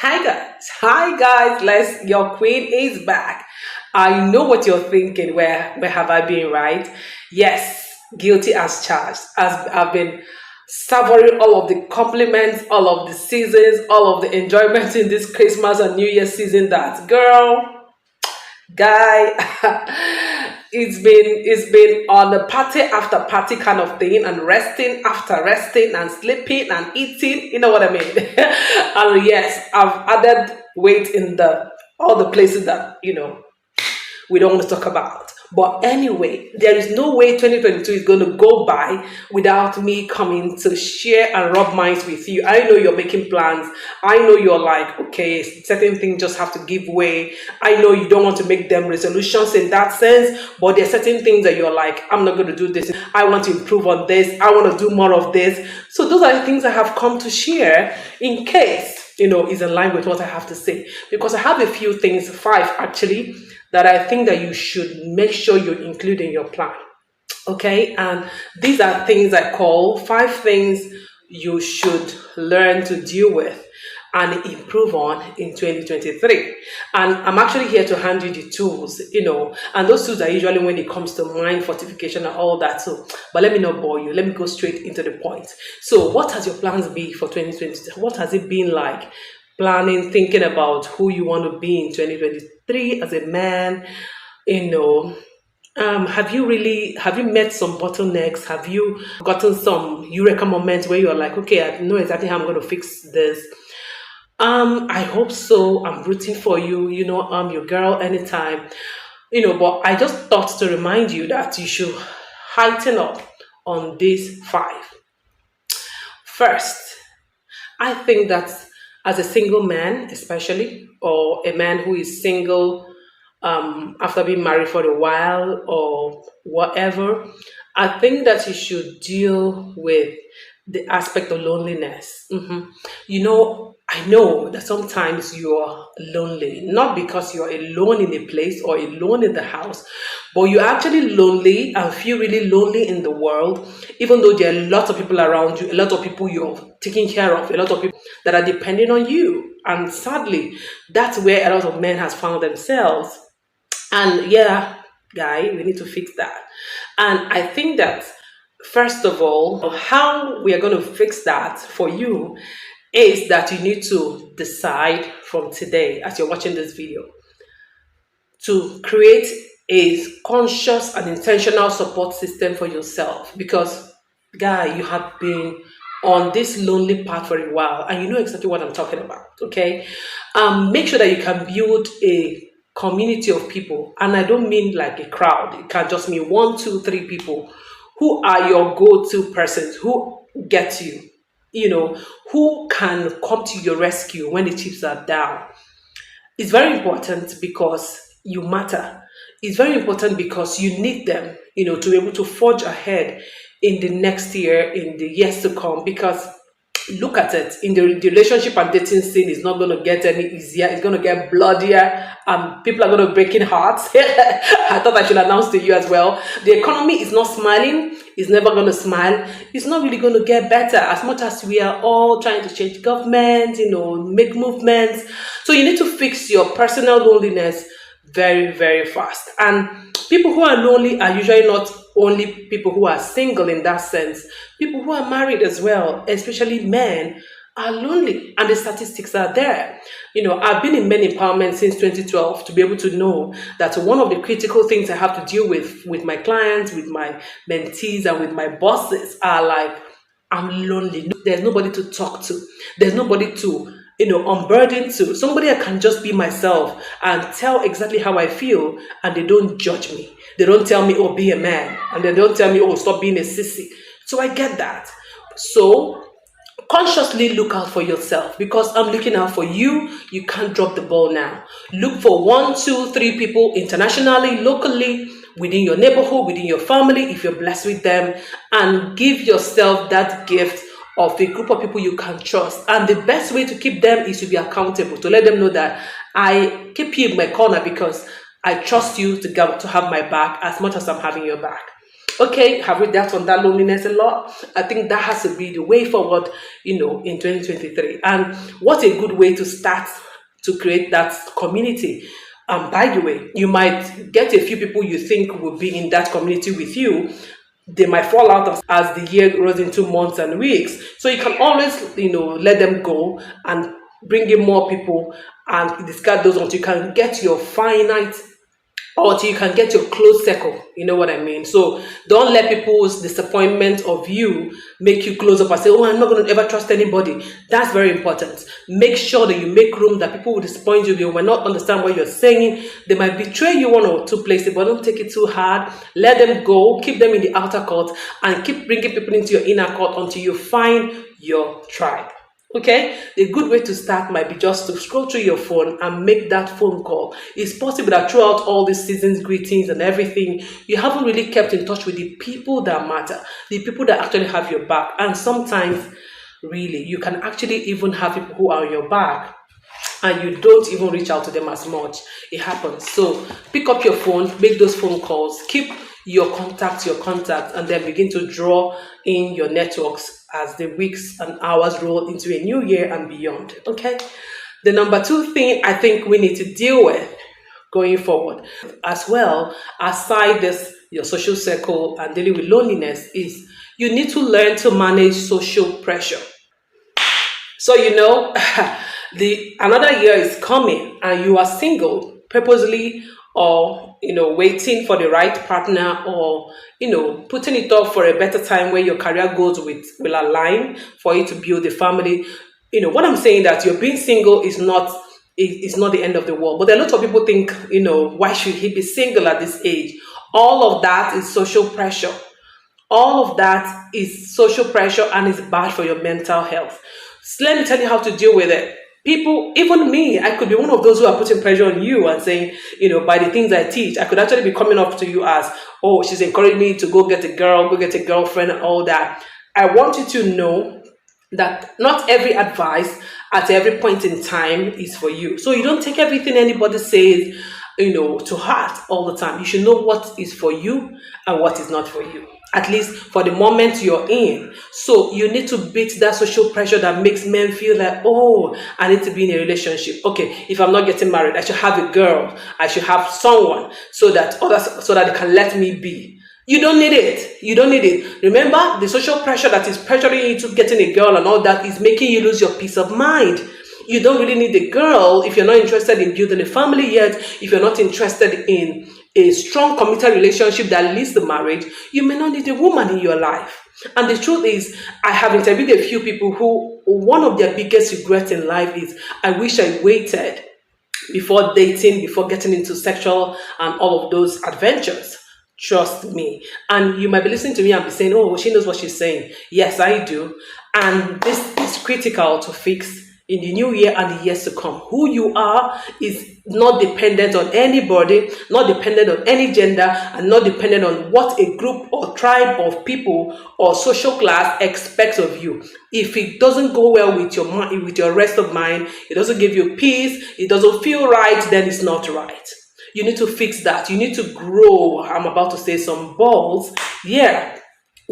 Hi guys, your queen is back. I know what you're thinking. Where have I been, right? Yes, guilty as charged. As I've been savoring all of the compliments, all of the seasons, all of the enjoyment in this Christmas and New Year season. That girl, guy, it's been on a party after party kind of thing, and resting after resting, and sleeping and eating. You know what I mean? And yes, I've added weight in the all the places that we don't want to talk about. But anyway, there is no way 2022 is going to go by without me coming to share and rub minds with you. I know you're making plans. I know you're like, okay, certain things just have to give way. I know you don't want to make them resolutions in that sense, but there are certain things that you're like, I'm not going to do this. I want to improve on this. I want to do more of this. So those are the things I have come to share in case, is in line with what I have to say. Because I have a few things, 5 actually, that I think that you should make sure you include in your plan. Okay, and these are things I call 5 things you should learn to deal with and improve on in 2023. And I'm actually here to hand you the tools, and those tools are usually when it comes to mind fortification and all that. So, but let me not bore you. Let me go straight into the point. So, what has your plans been for 2023? What has it been like? Planning, thinking about who you want to be in 2023 as a man, have you met some bottlenecks? Have you gotten some eureka moments where you're like, okay, I know exactly how I'm going to fix this? I hope so. I'm rooting for you. I'm your girl anytime. But I just thought to remind you that you should heighten up on these 5. First, I think that as a single man, especially, or a man who is single after being married for a while or whatever, I think that you should deal with the aspect of loneliness. I know that sometimes you're lonely, not because you're alone in a place or alone in the house, but you're actually lonely and feel really lonely in the world, even though there are lots of people around you, a lot of people you're taking care of, a lot of people that are depending on you. And sadly, that's where a lot of men has found themselves. And yeah, guy, we need to fix that. And I think that, first of all, how we are going to fix that for you is that you need to decide from today, as you're watching this video, to create a conscious and intentional support system for yourself. Because, guy, you have been on this lonely path for a while, and you know exactly what I'm talking about, okay? Make sure that you can build a community of people, and I don't mean like a crowd. It can just mean 1, 2, 3 people who are your go-to persons, who get you, who can come to your rescue when the chips are down. It's very important because you matter. It's very important because you need them, to be able to forge ahead in the next year, in the years to come. Because look at it, in the relationship and dating scene is not going to get any easier. It's going to get bloodier, and people are going to break in hearts. I thought I should announce to you as well. The economy is not smiling. It's never going to smile. It's not really going to get better, as much as we are all trying to change government, make movements. So you need to fix your personal loneliness very, very fast. And people who are lonely are usually not only people who are single in that sense. People who are married as well, especially men, are lonely, and the statistics are there. I've been in men empowerment since 2012 to be able to know that one of the critical things I have to deal with my clients, with my mentees, and with my bosses are like, I'm lonely. There's nobody to talk to. There's nobody to unburden to. Somebody I can just be myself and tell exactly how I feel, and they don't judge me. They don't tell me, oh, be a man. And they don't tell me, oh, stop being a sissy. So I get that. So consciously look out for yourself, because I'm looking out for you. You can't drop the ball now. Look for 1, 2, 3 people internationally, locally, within your neighborhood, within your family, if you're blessed with them, and give yourself that gift of a group of people you can trust. And the best way to keep them is to be accountable, to let them know that I keep you in my corner because I trust you to have my back as much as I'm having your back. Okay, have we dealt on that loneliness a lot? I think that has to be the way forward, in 2023. And what a good way to start to create that community. By the way, you might get a few people you think will be in that community with you. They might fall out as the year grows into months and weeks. So you can always, let them go and bring in more people and discard those until you can get your finite or till you can get your close circle. You know what I mean? So don't let people's disappointment of you make you close up and say, oh, I'm not going to ever trust anybody. That's very important. Make sure that you make room that people will disappoint you. They will not understand what you're saying. They might betray you one or two places, but don't take it too hard. Let them go. Keep them in the outer court and keep bringing people into your inner court until you find your tribe. Okay, a good way to start might be just to scroll through your phone and make that phone call. It's possible that throughout all these seasons, greetings and everything, you haven't really kept in touch with the people that matter, the people that actually have your back. And sometimes, really, you can actually even have people who are on your back and you don't even reach out to them as much. It happens. So pick up your phone, make those phone calls, keep your contacts, and then begin to draw in your networks as the weeks and hours roll into a new year and beyond. Okay. The number 2 thing I think we need to deal with going forward as well, aside this, your social circle and dealing with loneliness, is you need to learn to manage social pressure. So, another year is coming and you are single purposely, or waiting for the right partner, or putting it off for a better time where your career goals will align for you to build a family. What I'm saying, that you're being single is not the end of the world, but a lot of people think, why should he be single at this age? All of that is social pressure. All of that is social pressure and is bad for your mental health. So let me tell you how to deal with it. People, even me, I could be one of those who are putting pressure on you and saying, by the things I teach, I could actually be coming up to you as, oh, she's encouraging me to go get a girl, go get a girlfriend and all that. I want you to know that not every advice at every point in time is for you. So you don't take everything anybody says, to heart all the time. You should know what is for you and what is not for you, at least for the moment you're in. So you need to beat that social pressure that makes men feel like, oh, I need to be in a relationship. Okay, if I'm not getting married, I should have a girl. I should have someone so that they can let me be. You don't need it. You don't need it. Remember, the social pressure that is pressuring you to getting a girl and all that is making you lose your peace of mind. You don't really need a girl if you're not interested in building a family yet, if you're not interested in a strong committed relationship that leads to marriage. You may not need a woman in your life. And the truth is, I have interviewed a few people who, one of their biggest regrets in life is, I wish I waited before dating, before getting into sexual and all of those adventures. Trust me. And you might be listening to me and be saying, oh, she knows what she's saying. Yes, I do. And this is critical to fix in the new year and the years to come. Who you are is not dependent on anybody, not dependent on any gender, and not dependent on what a group or tribe of people or social class expects of you. If it doesn't go well with your mind, with your rest of mind, it doesn't give you peace, it doesn't feel right, then it's not right. You need to fix that. You need to grow, I'm about to say, some balls. Yeah.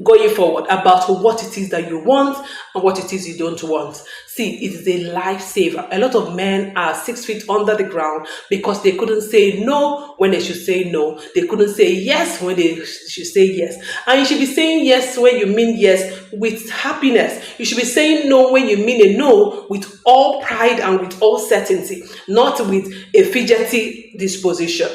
Going forward about what it is that you want and what it is you don't want. See, it is a lifesaver. A lot of men are 6 feet under the ground because they couldn't say no when they should say no. They couldn't say yes when they should say yes. And you should be saying yes when you mean yes with happiness. You should be saying no when you mean a no with all pride and with all certainty, not with a fidgety disposition.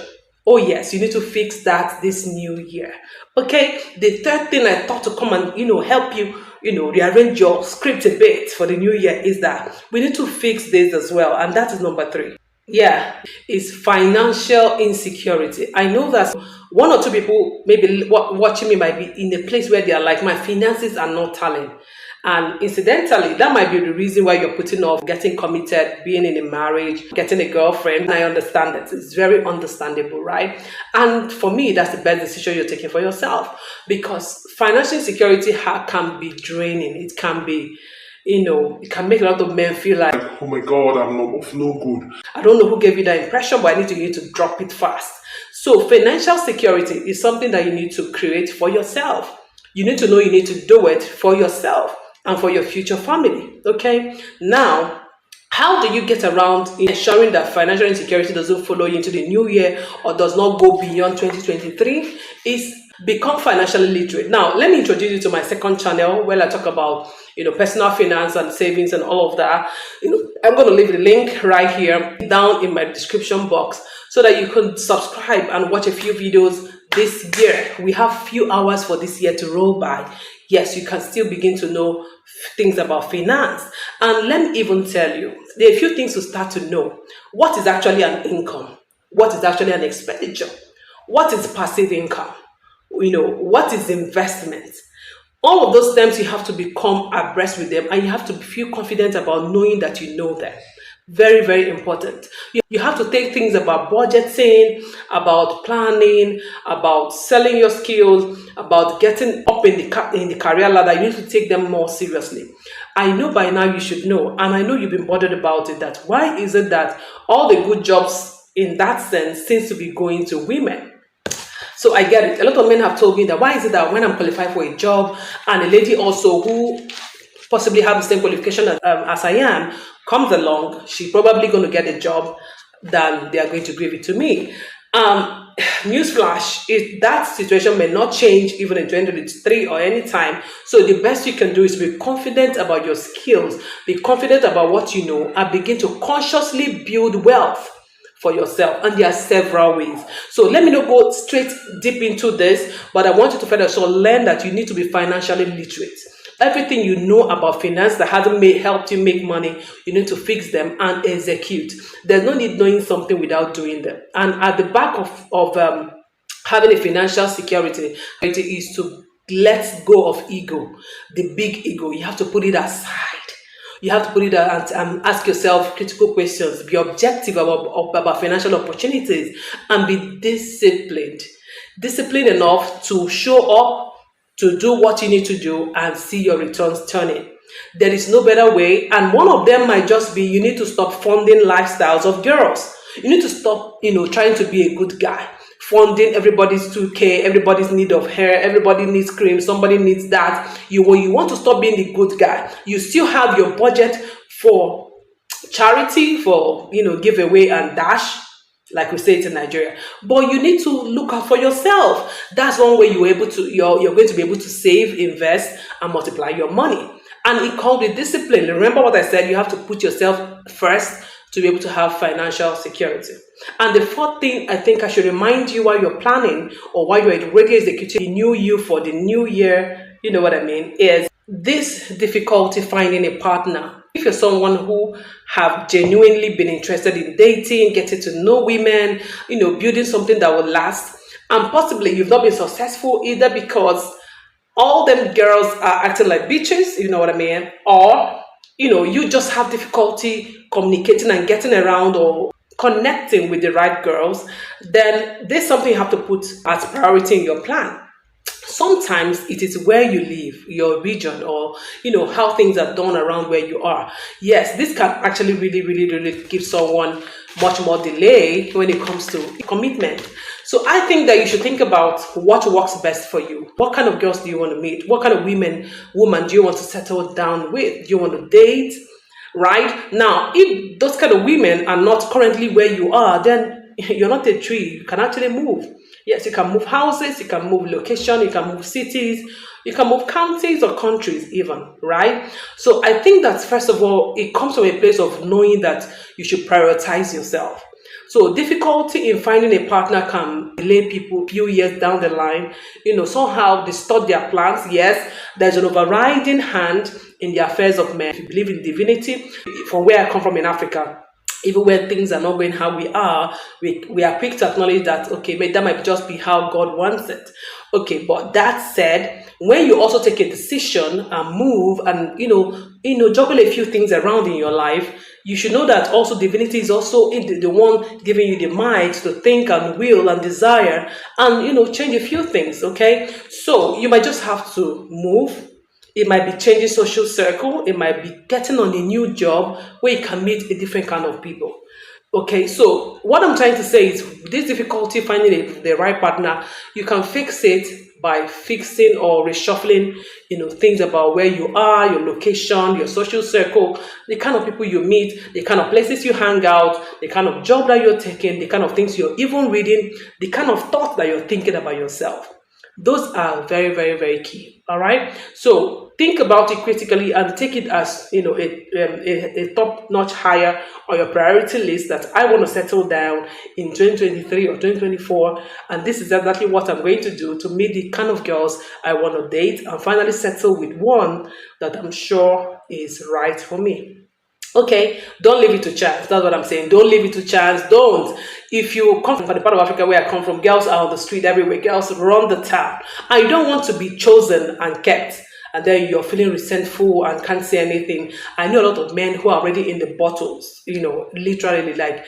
Oh yes, you need to fix that this new year. Okay, the third thing I thought to come and, help you, rearrange your script a bit for the new year is that we need to fix this as well. And that is number 3. Yeah, is financial insecurity. I know that one or two people maybe watching me might be in a place where they are like, my finances are not tallying. And incidentally, that might be the reason why you're putting off getting committed, being in a marriage, getting a girlfriend. I understand that. It's very understandable, right? And for me, that's the best decision you're taking for yourself, because financial insecurity can be draining. It can be, it can make a lot of men feel like, oh my God, I'm no good. I don't know who gave you that impression, but I need you to drop it fast. So financial security is something that you need to create for yourself. You need to know you need to do it for yourself and for your future family. Okay. Now, how do you get around ensuring that financial insecurity doesn't follow you into the new year or does not go beyond 2023? Is become financially literate. Now, let me introduce you to my second channel where I talk about personal finance and savings and all of that. I'm going to leave the link right here down in my description box so that you can subscribe and watch a few videos this year. We have few hours for this year to roll by. Yes, you can still begin to know things about finance. And let me even tell you, there are a few things to start to know. What is actually an income? What is actually an expenditure? What is passive income? What is investment? All of those terms, you have to become abreast with them and you have to feel confident about knowing that you know them. Very, very important. You have to take things about budgeting, about planning, about selling your skills, about getting up in the career ladder. You need to take them more seriously. I know by now you should know, and I know you've been bothered about it, that why is it that all the good jobs in that sense seems to be going to women? So I get it. A lot of men have told me that why is it that when I'm qualified for a job and a lady also who possibly have the same qualification as I am comes along, she's probably going to get a job than they are going to give it to me. Newsflash, that situation may not change even in 2023 or any time. So the best you can do is be confident about your skills, be confident about what you know, and begin to consciously build wealth for yourself. And there are several ways. So let me not go straight deep into this, but I want you to further learn that you need to be financially literate. Everything you know about finance that hasn't helped you make money, you need to fix them and execute. There's no need knowing something without doing them. And at the back of having a financial security is to let go of ego, the big ego. You have to put it aside. You have to put it out and ask yourself critical questions. Be objective about financial opportunities and be disciplined. Disciplined enough to show up, to do what you need to do and see your returns turning. There is no better way. And one of them might just be you need to stop funding lifestyles of girls. You need to stop, trying to be a good guy. Funding everybody's 2K, everybody's need of hair, everybody needs cream, somebody needs that. You want to stop being the good guy. You still have your budget for charity, for giveaway and dash, like we say it in Nigeria. But you need to look out for yourself. That's one way you're going to be able to save, invest, and multiply your money. And it comes with discipline. Remember what I said, you have to put yourself first to be able to have financial security. And the fourth thing I think I should remind you while you're planning or while you're already executing the new you for the new year, you know what I mean, is this difficulty finding a partner. If you're someone who have genuinely been interested in dating, getting to know women, building something that will last, and possibly you've not been successful either because all them girls are acting like bitches, you know what I mean, or you just have difficulty communicating and getting around or connecting with the right girls, then there's something you have to put as priority in your plan. Sometimes it is where you live, your region, or how things are done around where you are. Yes, this can actually really, really, really give someone much more delay when it comes to commitment. So I think that you should think about what works best for you. What kind of girls do you want to meet? What kind of woman do you want to settle down with? Do you want to date? Right? Now, if those kind of women are not currently where you are, then you're not a tree. You can actually move. Yes, you can move houses, you can move location, you can move cities, you can move counties or countries even, right? So I think that first of all, it comes from a place of knowing that you should prioritize yourself. So difficulty in finding a partner can delay people a few years down the line, somehow distort their plans. Yes, there's an overriding hand in the affairs of men. If you believe in divinity, from where I come from in Africa, even when things are not going how we are quick to acknowledge that, okay, that might just be how God wants it. Okay, but that said, when you also take a decision and move and, juggle a few things around in your life, you should know that also divinity is also the one giving you the mind to think and will and desire and, change a few things, okay? So you might just have to move. It might be changing social circle. It might be getting on a new job where you can meet a different kind of people. Okay, so what I'm trying to say is this difficulty finding the right partner, you can fix it by fixing or reshuffling, things about where you are, your location, your social circle, the kind of people you meet, the kind of places you hang out, the kind of job that you're taking, the kind of things you're even reading, the kind of thoughts that you're thinking about yourself. Those are very, very, very key. All right. So think about it critically and take it as a top notch higher on your priority list that I want to settle down in 2023 or 2024. And this is exactly what I'm going to do to meet the kind of girls I want to date and finally settle with one that I'm sure is right for me. Okay, don't leave it to chance. That's what I'm saying. Don't leave it to chance. Don't. If you come from the part of Africa where I come from, girls are on the street everywhere. Girls run the town. I don't want to be chosen and kept, and then you're feeling resentful and can't say anything. I know a lot of men who are already in the bottles, literally like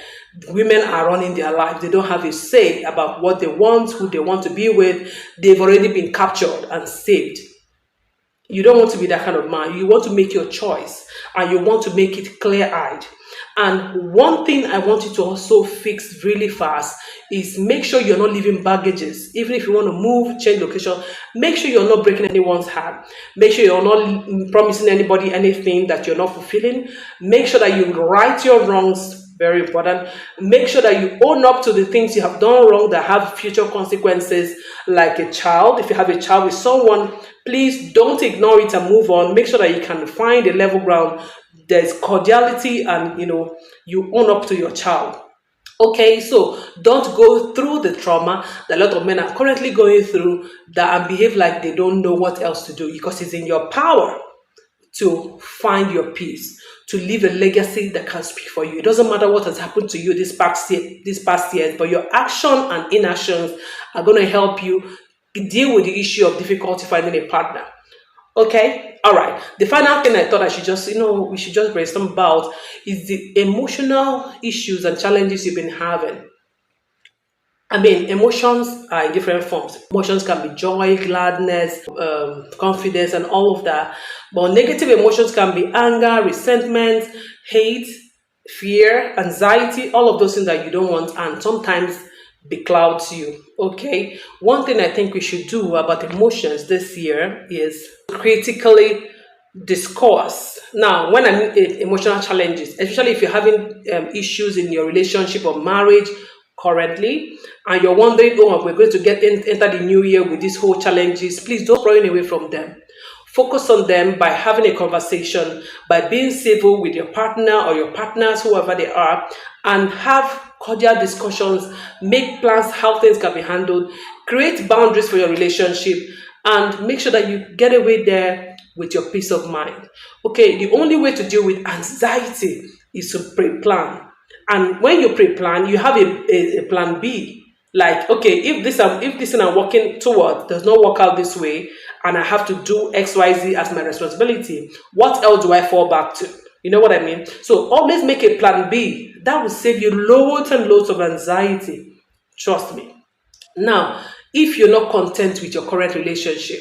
women are running their life. They don't have a say about what they want, who they want to be with. They've already been captured and saved. You don't want to be that kind of man. You want to make your choice and you want to make it clear-eyed. And one thing I want you to also fix really fast is make sure you're not leaving baggages. Even if you want to move, change location, make sure you're not breaking anyone's heart. Make sure you're not promising anybody anything that you're not fulfilling. Make sure that you right your wrongs. Very important. Make sure that you own up to the things you have done wrong that have future consequences, like a child. If you have a child with someone, please don't ignore it and move on. Make sure that you can find a level ground. There's cordiality and, you own up to your child. Okay, so don't go through the trauma that a lot of men are currently going through and behave like they don't know what else to do, because it's in your power to find your peace, to leave a legacy that can speak for you. It doesn't matter what has happened to you this past years, but your action and inactions are going to help you deal with the issue of difficulty finding a partner. Okay, all right. The final thing I thought we should just brainstorm about is the emotional issues and challenges you've been having. I mean, emotions are in different forms. Emotions can be joy, gladness, confidence, and all of that. But negative emotions can be anger, resentment, hate, fear, anxiety, all of those things that you don't want, and sometimes beclouds you. Okay. One thing I think we should do about emotions this year is critically discourse. Now, when I mean emotional challenges, especially if you're having issues in your relationship or marriage currently, and you're wondering, oh, we're going to enter the new year with these whole challenges, please don't run away from them. Focus on them by having a conversation, by being civil with your partner or your partners, whoever they are, and have cordial discussions, make plans how things can be handled, create boundaries for your relationship, and make sure that you get away there with your peace of mind. Okay, the only way to deal with anxiety is to pre-plan. And when you pre-plan, you have a plan B. Like, okay, if this thing I'm working toward does not work out this way, and I have to do XYZ as my responsibility, what else do I fall back to? You know what I mean? So always make a plan B. That will save you loads and loads of anxiety. Trust me. Now, if you're not content with your current relationship,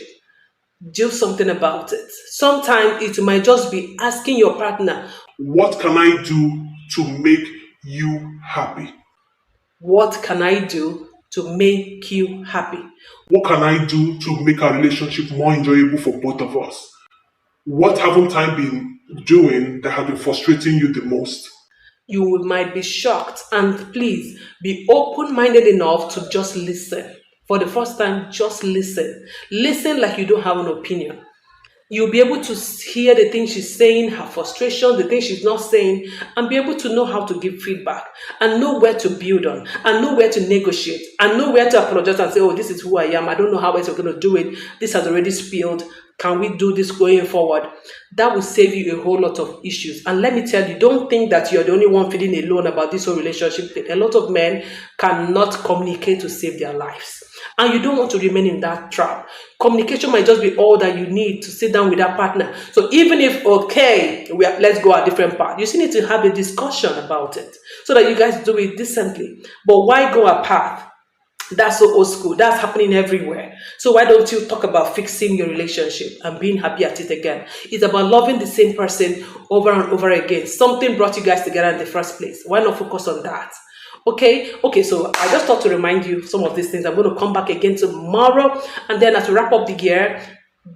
do something about it. Sometimes it might just be asking your partner, what can I do to make you happy? What can I do to make you happy? What can I do to make our relationship more enjoyable for both of us? What haven't I been doing that has been frustrating you the most? You might be shocked, and please be open-minded enough to just listen. For the first time, just listen. Listen like you don't have an opinion. You'll be able to hear the things she's saying, her frustration, the things she's not saying, and be able to know how to give feedback and know where to build on and know where to negotiate and know where to apologize and say, oh, this is who I am. I don't know how else we're going to do it. This has already spilled. Can we do this going forward? That will save you a whole lot of issues. And let me tell you, don't think that you're the only one feeling alone about this whole relationship thing. A lot of men cannot communicate to save their lives. And you don't want to remain in that trap. Communication might just be all that you need to sit down with that partner. So even if, okay, let's go a different path, you still need to have a discussion about it so that you guys do it decently. But why go a path That's so old school. That's happening everywhere. So why don't you talk about fixing your relationship and being happy at it again? It's about loving the same person over and over again. Something brought you guys together in the first place. Why not focus on that? Okay, so I just thought to remind you some of these things. I'm going to come back again tomorrow, and then as we wrap up the year,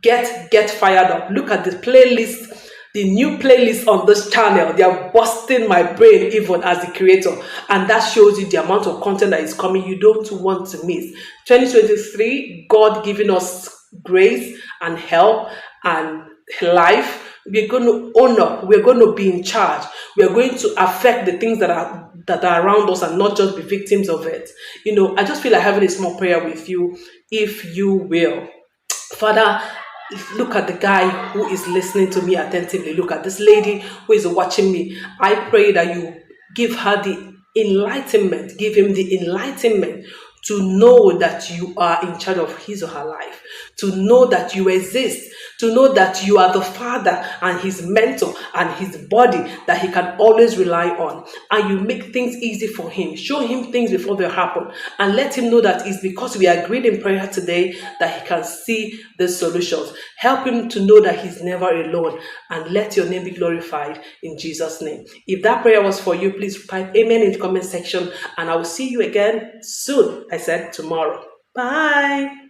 get fired up. Look at the playlist, the new playlist on this channel. They are busting my brain even as the creator, and that shows you the amount of content that is coming. You don't want to miss 2023. God giving us grace and help and life. We're going to own up. We're going to be in charge. We're going to affect the things that are around us and not just be victims of it. I just feel like having a small prayer with you, if you will. Father, look at the guy who is listening to me attentively. Look at this lady who is watching me. I pray that you give her the enlightenment, give him the enlightenment to know that you are in charge of his or her life, to know that you exist, to know that you are the father and his mentor and his body that he can always rely on. And you make things easy for him. Show him things before they happen. And let him know that it's because we agreed in prayer today that he can see the solutions. Help him to know that he's never alone. And let your name be glorified in Jesus' name. If that prayer was for you, please type amen in the comment section. And I will see you again soon. I said tomorrow. Bye.